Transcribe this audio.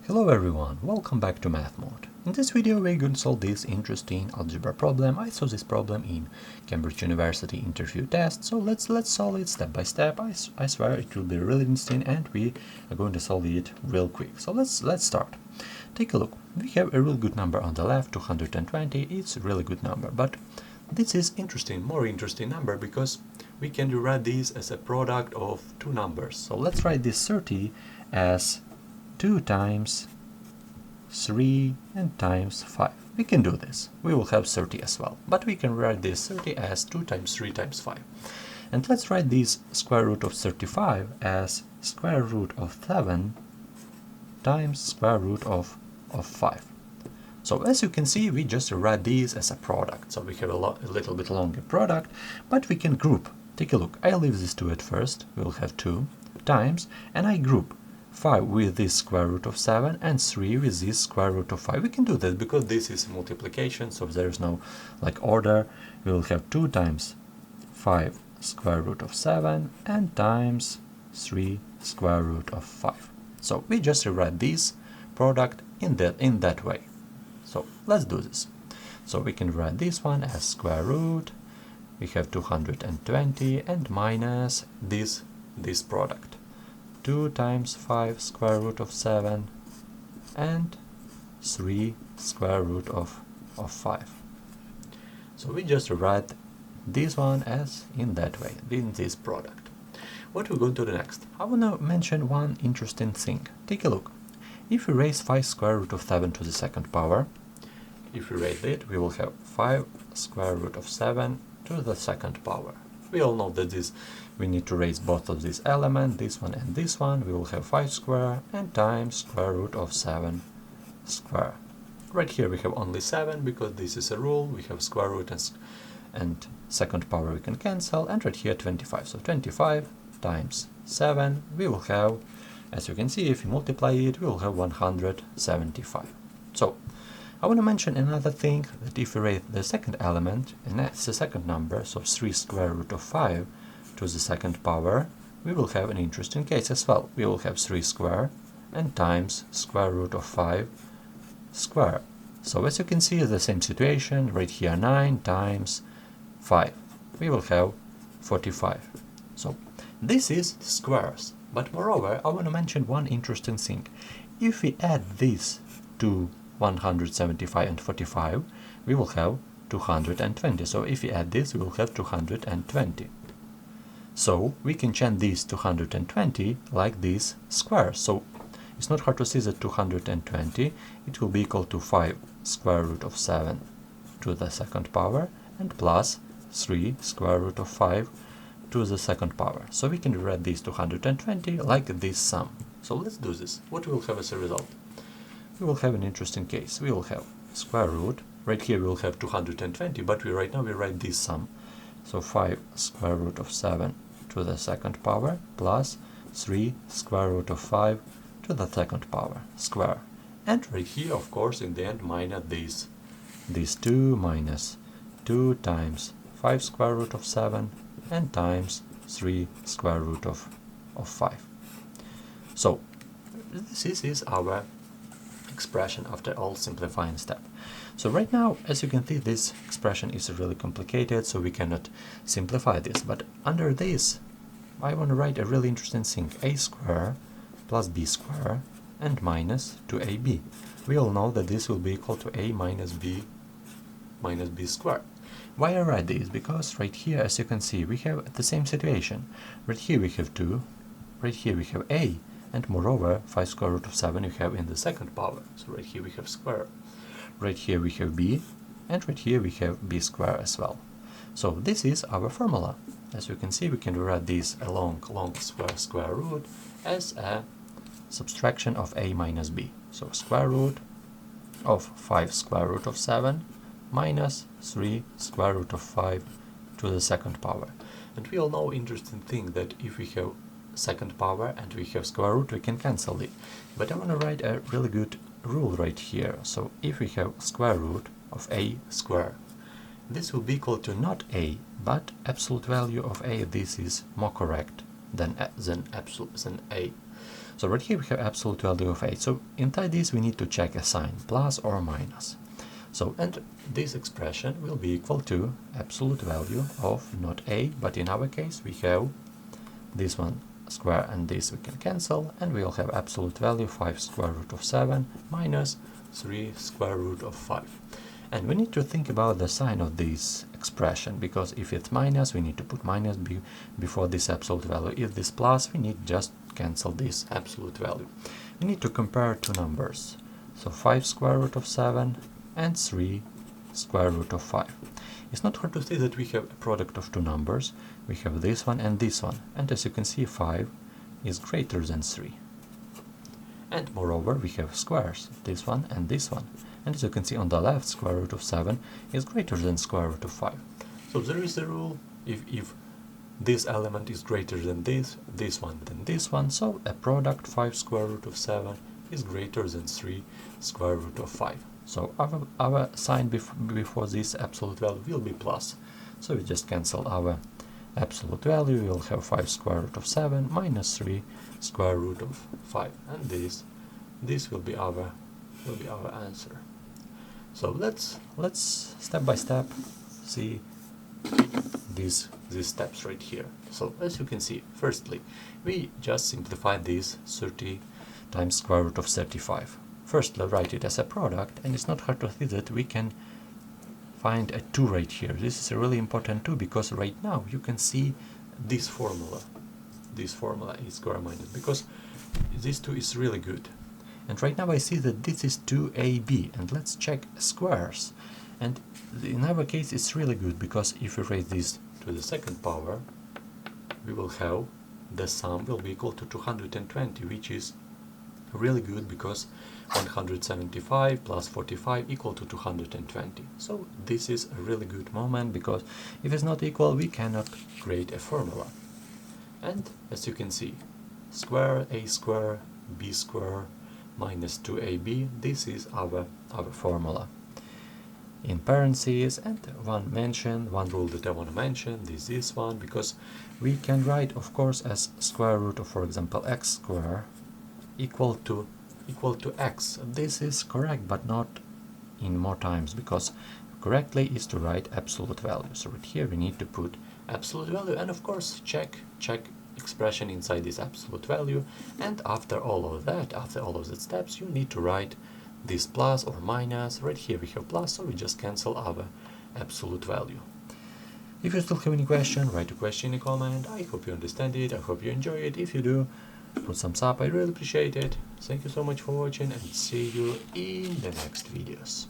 Hello everyone, welcome back to Math Mode. In this video we're going to solve this interesting algebra problem. I saw this problem in Cambridge University interview test, so let's solve it step by step. I swear it will be really interesting and we are going to solve it real quick. So let's start. Take a look. We have a real good number on the left, 220. It's a really good number, but this is more interesting number because we can rewrite this as a product of two numbers. So let's write this 30 as 2 times 3 and times 5. We can do this. We will have 30 as well. But we can write this 30 as 2 times 3 times 5. And let's write this square root of 35 as square root of 7 times square root of 5. So as you can see, we just write these as a product. So we have a little bit longer product, but we can group. Take a look. I leave this 2 at first. We will have 2 times, and I group 5 with this square root of 7 and 3 with this square root of 5. We can do that because this is multiplication, so there is no order. We will have 2 times 5 square root of 7 and times 3 square root of 5. So we just rewrite this product in that way. So let's do this. So we can write this one as square root. We have 220 and minus this product. 2 times 5 square root of 7 and 3 square root of 5. So we just write this one as in that way, in this product. What we go to the next? I want to mention one interesting thing. Take a look. If we raise 5 square root of 7 to the second power, if we raise it, we will have 5 square root of 7 to the second power. We all know that we need to raise both of these elements, this one and this one. We will have 5 square and times square root of 7 square. Right here we have only 7 because this is a rule. We have square root and second power we can cancel, and right here 25. So 25 times 7 we will have, as you can see, if you multiply it, we will have 175. So I want to mention another thing, that if we raise the second element, and that's the second number, so 3 square root of 5 to the second power, we will have an interesting case as well. We will have 3 square and times square root of 5 square. So as you can see, the same situation, right here 9 times 5. We will have 45. So this is squares. But moreover, I want to mention one interesting thing. If we add this to 175 and 45, we will have 220. So if we add this, we will have 220. So we can change this 220 like this square. So it's not hard to see that 220, it will be equal to 5 square root of 7 to the second power and plus 3 square root of 5 to the second power. So we can write this 220 like this sum. So let's do this. What we will have as a result? We will have an interesting case. We will have square root. Right here we will have 220, but right now we write this sum. So 5 square root of 7 to the second power plus 3 square root of 5 to the second power square. And right here, of course, in the end, minus this 2 minus 2 times 5 square root of 7 and times 3 square root of 5. So this is our expression after all simplifying step. So right now, as you can see, this expression is really complicated, so we cannot simplify this. But under this, I want to write a really interesting thing. A square plus b square and minus 2ab. We all know that this will be equal to a minus b squared. Why I write this? Because right here, as you can see, we have the same situation. Right here we have 2, right here we have a, and moreover 5 square root of 7 you have in the second power. So right here we have square. Right here we have b, and right here we have b square as well. So this is our formula. As you can see, we can write this along square root as a subtraction of a minus b. So square root of 5 square root of 7 minus 3 square root of 5 to the second power. And we all know interesting thing that if we have second power and we have square root, we can cancel it. But I want to write a really good rule right here. So if we have square root of a square, this will be equal to not a, but absolute value of a. This is more correct than a. So right here we have absolute value of 8. So inside this we need to check a sign, plus or minus. So, and this expression will be equal to absolute value of not a, but in our case we have this one square and this we can cancel, and we'll have absolute value 5 square root of 7 minus 3 square root of 5. And we need to think about the sign of this expression, because if it's minus we need to put minus before this absolute value. If this plus, we need just cancel this absolute value. We need to compare two numbers, so 5 square root of 7 and 3 square root of 5. It's not hard to see that we have a product of two numbers. We have this one and this one, and as you can see 5 is greater than 3. And moreover we have squares, this one and this one, and as you can see on the left square root of 7 is greater than square root of 5. So there is a rule, if this element is greater than this one than this one, so a product 5 square root of 7 is greater than 3 square root of 5. So our sign before this absolute value will be plus. So we just cancel our absolute value. We'll have 5 square root of 7 minus 3 square root of 5, and this will be our answer. So let's step by step see these steps right here. So as you can see, firstly we just simplified this 30 times square root of 35. Firstly, write it as a product, and it's not hard to see that we can find a 2 right here. This is a really important 2, because right now you can see this formula. This formula is square minus, because this 2 is really good. And right now I see that this is 2ab, and let's check squares. And in our case it's really good, because if we raise this to the second power, we will have the sum will be equal to 220, which is really good, because 175 plus 45 equal to 220. So this is a really good moment, because if it's not equal we cannot create a formula. And as you can see, square a square b square minus 2ab, this is our formula. In parentheses, and one rule that I want to mention, this one, because we can write of course as square root of, for example, x square equal to x. This is correct, but not in more times, because correctly is to write absolute value. So right here we need to put absolute value, and of course check expression inside this absolute value. And after all of the steps, you need to write this plus or minus. Right here we have plus, so we just cancel our absolute value. If you still have any question, write a question in a comment. I hope you understand it, I hope you enjoy it. If you do, put thumbs up, I really appreciate it. Thank you so much for watching, and see you in the next videos.